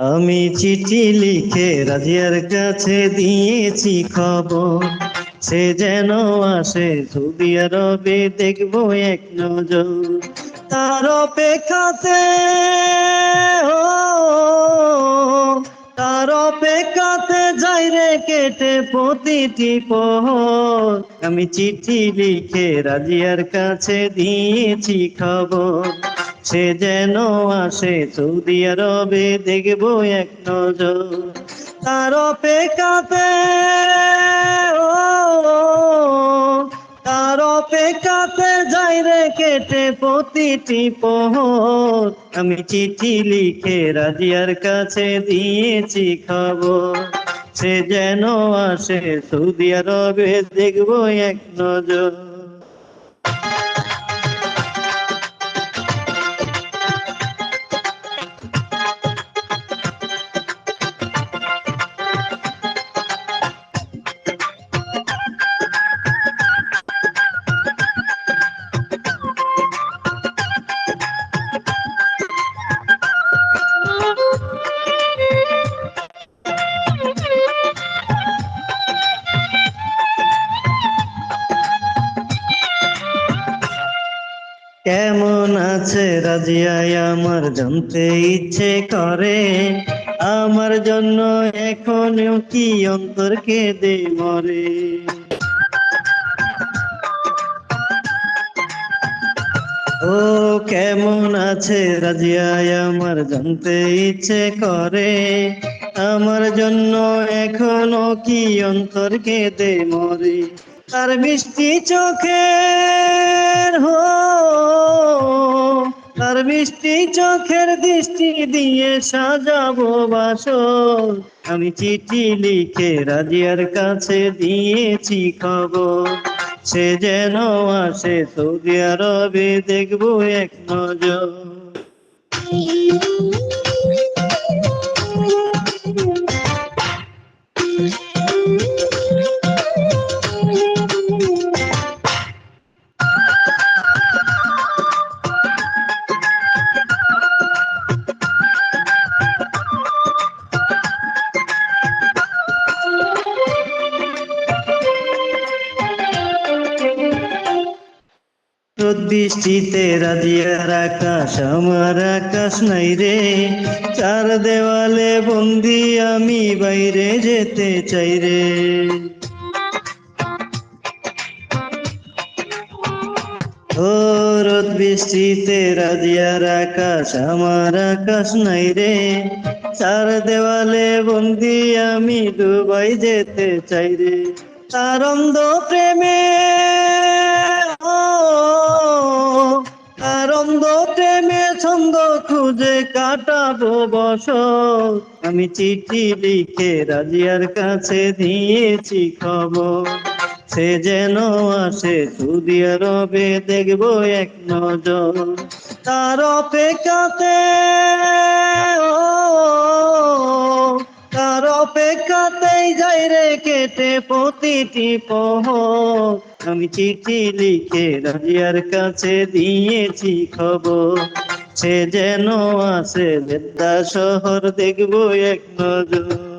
আমি চিঠি লিখে রাজিয়ার কাছে দিয়েছি খবর, সে যেন আসে সৌদি আরবে দেখবো এক নজর। তার অপেক্ষাতে ও, তার অপেক্ষাতে যাই রে কেটে প্রতিটি প্রহর। আমি চিঠি লিখে রাজিয়ার কাছে দিয়েছি খবর, সে যেন আসে সৌদি আরবে দেখবো এক নজর। তার অপেক্ষাতে ও, তার অপেক্ষাতে যাই রে কেটে প্রতিটি প্রহর। আমি চিঠি লিখে রাজিয়ার কাছে দিয়েছি খবর, সে যেন আসে সৌদি আরবে দেখবো এক নজর। কেমন আছে রাজিয়া আমার জানতে ইচ্ছে করে, আমার জন্য এখনো কি অন্তর কেঁদে মরে। ও কেমন আছে রাজিয়া আমার জানতে ইচ্ছে করে, আমার জন্য এখনো কি অন্তর কেঁদে মরে। তার মিষ্টি চোখের তার মিষ্টি চোখের দৃষ্টি দিয়ে সাজাবো বাসর। আমি চিঠি লিখে রাজিয়ার কাছে দিয়েছি খবর, সে যেন আসে সৌদি আরবে দেখবো এক নজর। দৃষ্টিতে রাজিয়ার আকাশ আমার আকাশ নাই রে, চার দেওয়ালে বন্দি আমি বাইরে যেতে চাই রে। ও রোদ বৃষ্টিতে রাজিয়ার আকাশ আমার আকাশ নাই রে, চার দেওয়ালে বন্দি আমি দুবাই যেতে চাই রে। তার অন্ধ প্রেমে ও, তার অন্ধ প্রেমে ছন্দ খুঁজে কাটাবো বছর। আমি চিঠি লিখে রাজিয়ার কাছে দিয়েছি খবর, সে যেন আসে সৌদি আরবে দেখবো এক নজর। তার অপেক্ষাতে ও, তার অপেক্ষাতেই যাই রে কেটে প্রতিটি প্রহর। আমি চিঠি লিখে রাজিয়ার কাছে দিয়েছি খবর, সে যেন আসে জেদ্দা শহর দেখবো এক নজর।